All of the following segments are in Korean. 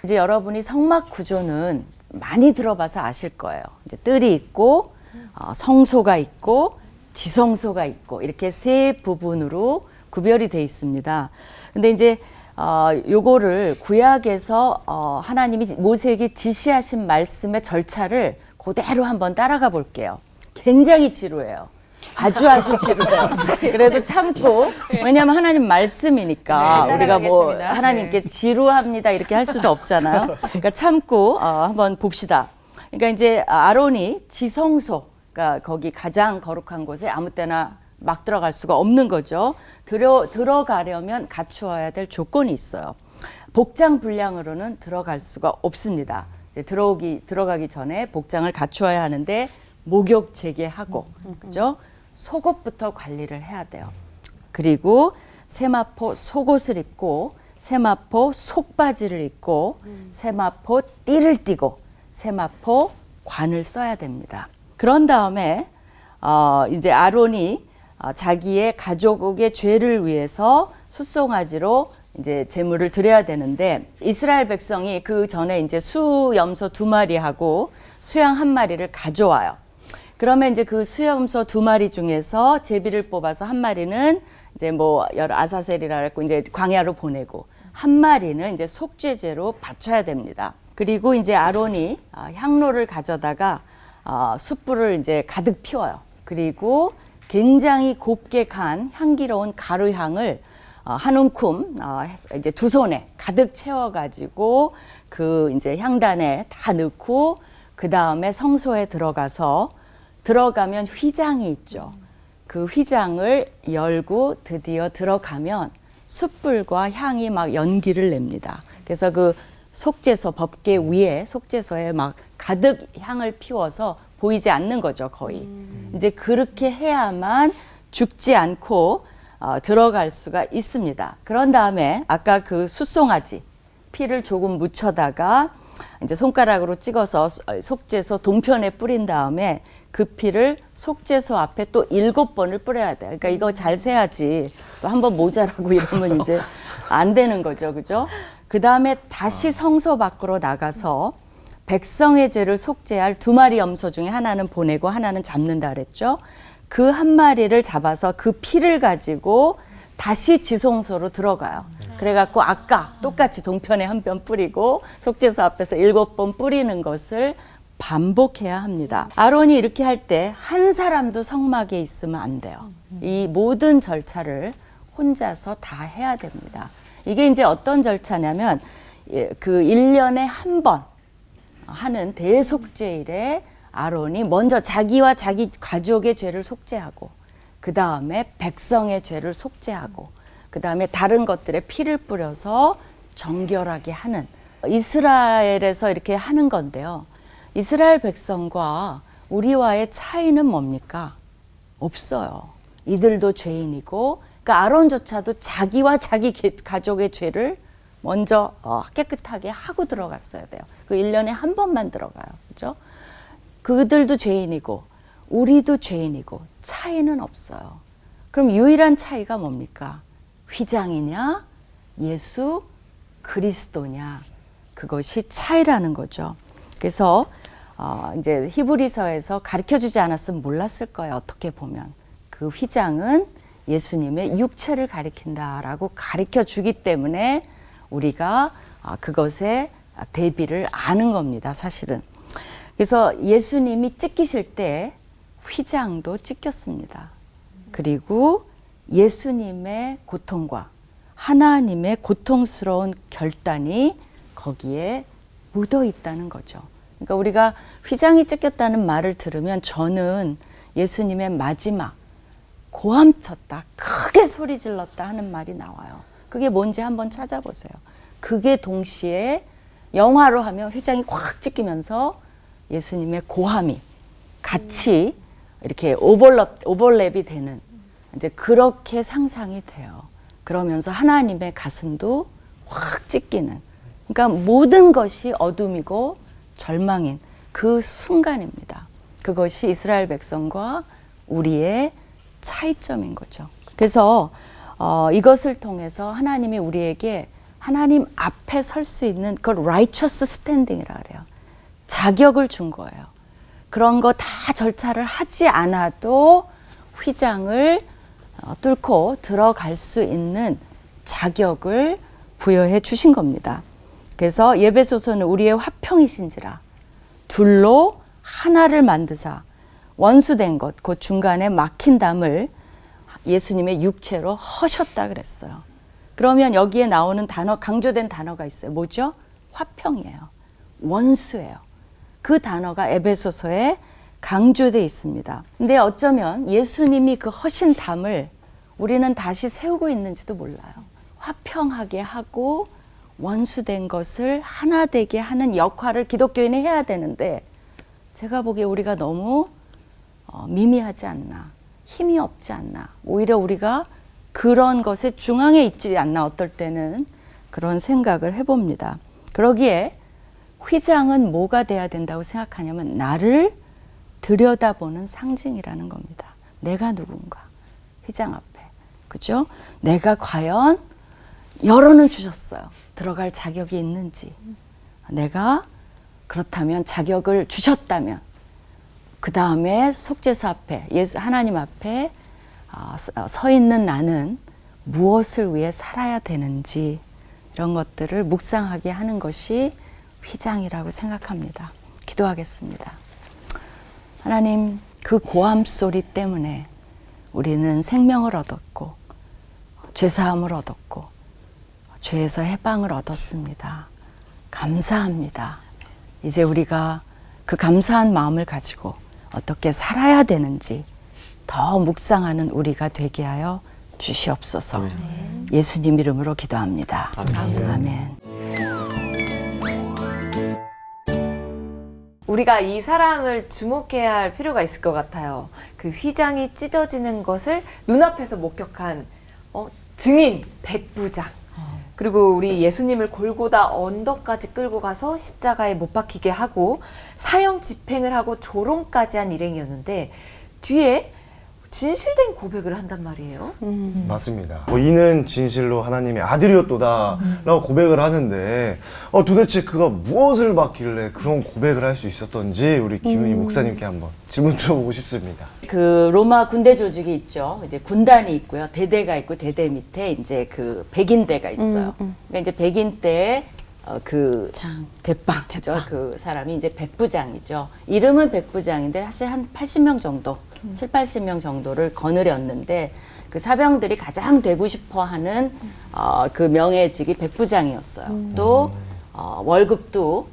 이제 여러분이 성막 구조는 많이 들어봐서 아실 거예요. 이제 뜰이 있고 성소가 있고 지성소가 있고 이렇게 세 부분으로 구별이 돼 있습니다. 근데 이제 요거를 구약에서 하나님이 모세에게 지시하신 말씀의 절차를 그대로 한번 따라가 볼게요. 굉장히 지루해요. 아주 지루해요. 그래도 참고, 왜냐하면 하나님 말씀이니까 네, 우리가 뭐 따라가겠습니다. 하나님께 지루합니다 이렇게 할 수도 없잖아요. 그러니까 참고 한번 봅시다. 그러니까 이제 아론이 지성소, 그러니까 거기 가장 거룩한 곳에 아무 때나 막 들어갈 수가 없는 거죠. 들어가려면 갖추어야 될 조건이 있어요. 복장 분량으로는 들어갈 수가 없습니다. 이제 들어가기 전에 복장을 갖추어야 하는데 목욕 재개하고, 그죠? 속옷부터 관리를 해야 돼요. 그리고 세마포 속옷을 입고 세마포 속바지를 입고 세마포 띠를 띠고 세마포 관을 써야 됩니다. 그런 다음에 이제 아론이 자기의 가족의 죄를 위해서 숫송아지로 이제 제물을 드려야 되는데 이스라엘 백성이 그 전에 이제 수염소 2마리하고 수양 1마리를 가져와요. 그러면 이제 그 수염소 2마리 중에서 제비를 뽑아서 1마리는 이제 뭐 여러 아사셀이라 그랬고 이제 광야로 보내고 1마리는 이제 속죄제로 바쳐야 됩니다. 그리고 이제 아론이 향로를 가져다가 숯불을 이제 가득 피워요. 그리고 굉장히 곱게 간 향기로운 가루향을 한 움큼 이제 2손에 가득 채워가지고 그 이제 향단에 다 넣고 그 다음에 성소에 들어가면 휘장이 있죠. 그 휘장을 열고 드디어 들어가면 숯불과 향이 막 연기를 냅니다. 그래서 그 속죄소 법궤 위에 속죄소에 막 가득 향을 피워서 보이지 않는 거죠, 거의. 이제 그렇게 해야만 죽지 않고 들어갈 수가 있습니다. 그런 다음에 아까 그 숫송아지 피를 조금 묻혀다가 이제 손가락으로 찍어서 속죄소 동편에 뿌린 다음에 그 피를 속죄소 앞에 또 7번을 뿌려야 돼요. 그러니까 이거 잘 세야지 또 한 번 모자라고 이러면 이제 안 되는 거죠, 그죠? 그 다음에 다시 성소 밖으로 나가서 백성의 죄를 속죄할 2마리 염소 중에 하나는 보내고 하나는 잡는다 그랬죠. 그 1마리를 잡아서 그 피를 가지고 다시 지성소로 들어가요. 그래갖고 아까 똑같이 동편에 1번 뿌리고 속죄소 앞에서 7번 뿌리는 것을 반복해야 합니다. 아론이 이렇게 할 때 한 사람도 성막에 있으면 안 돼요. 이 모든 절차를 혼자서 다 해야 됩니다. 이게 이제 어떤 절차냐면 그 1년에 한 번 하는 대속죄일에 아론이 먼저 자기와 자기 가족의 죄를 속죄하고 그 다음에 백성의 죄를 속죄하고 그 다음에 다른 것들에 피를 뿌려서 정결하게 하는 이스라엘에서 이렇게 하는 건데요. 이스라엘 백성과 우리와의 차이는 뭡니까? 없어요. 이들도 죄인이고 그러니까 아론조차도 자기와 자기 가족의 죄를 먼저 깨끗하게 하고 들어갔어야 돼요. 그 1년에 한 번만 들어가요. 그죠? 그들도 죄인이고 우리도 죄인이고 차이는 없어요. 그럼 유일한 차이가 뭡니까? 휘장이냐? 예수 그리스도냐? 그것이 차이라는 거죠. 그래서 이제 히브리서에서 가르쳐주지 않았으면 몰랐을 거예요. 어떻게 보면. 그 휘장은 예수님의 육체를 가리킨다라고 가르쳐주기 때문에 우리가 그것에 대비를 아는 겁니다. 사실은. 그래서 예수님이 찢기실 때 휘장도 찢겼습니다. 그리고 예수님의 고통과 하나님의 고통스러운 결단이 거기에 묻어 있다는 거죠. 그러니까 우리가 휘장이 찢겼다는 말을 들으면 저는 예수님의 마지막 고함쳤다, 크게 소리 질렀다 하는 말이 나와요. 그게 뭔지 한번 찾아보세요. 그게 동시에 영화로 하면 휘장이 확 찢기면서 예수님의 고함이 같이 이렇게 오버랩이 되는 이제 그렇게 상상이 돼요. 그러면서 하나님의 가슴도 확 찢기는. 그러니까 모든 것이 어둠이고 절망인 그 순간입니다. 그것이 이스라엘 백성과 우리의 차이점인 거죠. 그래서 이것을 통해서 하나님이 우리에게 하나님 앞에 설 수 있는 그걸 righteous standing이라 그래요. 자격을 준 거예요. 그런 거 다 절차를 하지 않아도 휘장을 뚫고 들어갈 수 있는 자격을 부여해 주신 겁니다. 그래서 예배소서는 우리의 화평이신지라 둘로 하나를 만드사 원수된 것 곧 중간에 막힌 담을 예수님의 육체로 허셨다 그랬어요. 그러면 여기에 나오는 단어, 강조된 단어가 있어요. 뭐죠? 화평이에요. 원수예요. 그 단어가 에베소서에 강조되어 있습니다. 근데 어쩌면 예수님이 그 허신 담을 우리는 다시 세우고 있는지도 몰라요. 화평하게 하고 원수된 것을 하나 되게 하는 역할을 기독교인이 해야 되는데 제가 보기에 우리가 너무 미미하지 않나, 힘이 없지 않나, 오히려 우리가 그런 것의 중앙에 있지 않나 어떨 때는 그런 생각을 해봅니다. 그러기에 휘장은 뭐가 돼야 된다고 생각하냐면 나를 들여다보는 상징이라는 겁니다. 내가 누군가, 휘장 앞에. 그죠? 내가 과연 열어는 주셨어요. 들어갈 자격이 있는지. 내가 그렇다면 자격을 주셨다면 그 다음에 속죄소 앞에 하나님 앞에 서 있는 나는 무엇을 위해 살아야 되는지 이런 것들을 묵상하게 하는 것이 휘장이라고 생각합니다. 기도하겠습니다. 하나님, 그 고함 소리 때문에 우리는 생명을 얻었고 죄사함을 얻었고 죄에서 해방을 얻었습니다. 감사합니다. 이제 우리가 그 감사한 마음을 가지고 어떻게 살아야 되는지 더 묵상하는 우리가 되게 하여 주시옵소서. 아멘. 예수님 이름으로 기도합니다. 아멘. 아멘. 우리가 이 사람을 주목해야 할 필요가 있을 것 같아요. 그 휘장이 찢어지는 것을 눈앞에서 목격한 증인 백부장. 그리고 우리 예수님을 골고다 언덕까지 끌고 가서 십자가에 못 박히게 하고 사형 집행을 하고 조롱까지 한 일행이었는데 뒤에 진실된 고백을 한단 말이에요. 맞습니다. 이는 진실로 하나님의 아들이었도다 라고 고백을 하는데 도대체 그가 무엇을 받길래 그런 고백을 할 수 있었던지 우리 김윤희 목사님께 한번 질문 들어보고 싶습니다. 그 로마 군대 조직이 있죠. 이제 군단이 있고요. 대대가 있고 대대 밑에 이제 그 백인대가 있어요. 그러니까 이제 백인 때 그 대빵죠. 그 사람이 이제 백부장이죠. 이름은 백부장인데 사실 한 80명 정도, 7, 80명 정도를 거느렸는데 그 사병들이 가장 되고 싶어하는 그 명예직이 백부장이었어요. 또 월급도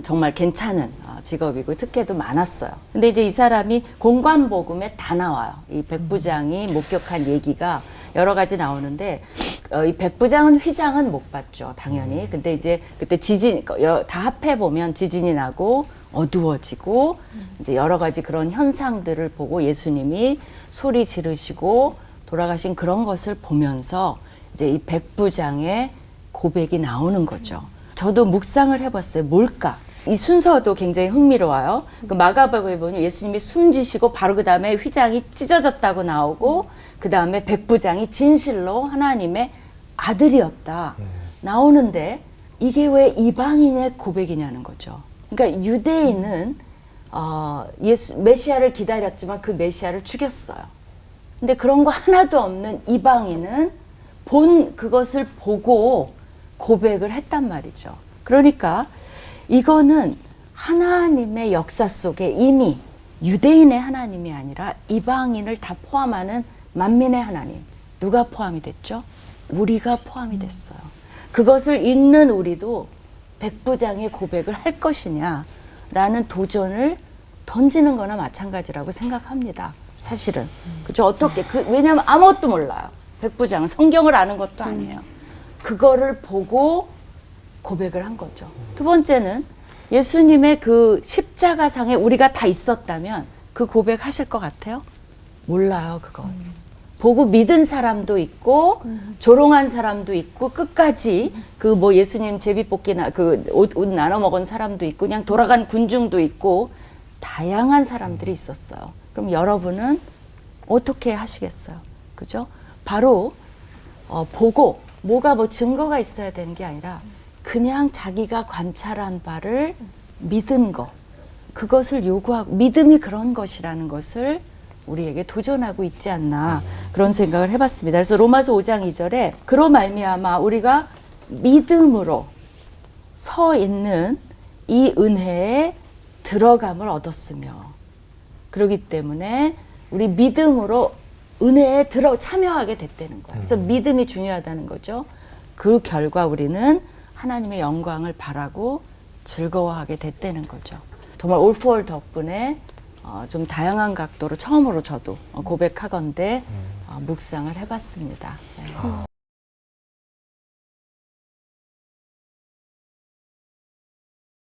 정말 괜찮은 직업이고 특혜도 많았어요. 근데 이제 이 사람이 공관복음에 다 나와요. 이 백부장이 목격한 얘기가 여러 가지 나오는데 이 백부장은 휘장은 못 받죠, 당연히. 근데 이제 그때 다 합해 보면 지진이 나고 어두워지고 이제 여러 가지 그런 현상들을 보고 예수님이 소리 지르시고 돌아가신 그런 것을 보면서 이제 이 백부장의 고백이 나오는 거죠. 저도 묵상을 해봤어요. 뭘까? 이 순서도 굉장히 흥미로워요. 그 마가복음에 보면 예수님이 숨지시고 바로 그 다음에 휘장이 찢어졌다고 나오고 그 다음에 백부장이 진실로 하나님의 아들이었다 나오는데 이게 왜 이방인의 고백이냐는 거죠. 그러니까 유대인은 메시아를 기다렸지만 그 메시아를 죽였어요. 근데 그런 거 하나도 없는 이방인은 그것을 보고 고백을 했단 말이죠. 그러니까 이거는 하나님의 역사 속에 이미 유대인의 하나님이 아니라 이방인을 다 포함하는 만민의 하나님. 누가 포함이 됐죠? 우리가 포함이 됐어요. 그것을 읽는 우리도 백부장의 고백을 할 것이냐라는 도전을 던지는 거나 마찬가지라고 생각합니다. 사실은. 그죠? 어떻게, 왜냐하면 아무것도 몰라요. 백부장은 성경을 아는 것도 아니에요. 그거를 보고 고백을 한 거죠. 두 번째는 예수님의 그 십자가상에 우리가 다 있었다면 그 고백하실 것 같아요? 몰라요, 그거. 보고 믿은 사람도 있고 조롱한 사람도 있고 끝까지 그 뭐 예수님 제비뽑기나 그 옷 나눠 먹은 사람도 있고 그냥 돌아간 군중도 있고 다양한 사람들이 있었어요. 그럼 여러분은 어떻게 하시겠어요? 그죠? 바로 보고 뭐가 뭐 증거가 있어야 되는 게 아니라 그냥 자기가 관찰한 바를 믿은 거, 그것을 요구하고 믿음이 그런 것이라는 것을 우리에게 도전하고 있지 않나 그런 생각을 해봤습니다. 그래서 로마서 5장 2절에 그로 말미암아 우리가 믿음으로 서 있는 이 은혜에 들어감을 얻었으며, 그렇기 때문에 우리 믿음으로 은혜에 참여하게 됐다는 거예요. 그래서 믿음이 중요하다는 거죠. 그 결과 우리는 하나님의 영광을 바라고 즐거워하게 됐다는 거죠. 정말 올포올 덕분에 좀 다양한 각도로 처음으로 저도 고백하건대 묵상을 해봤습니다. 네.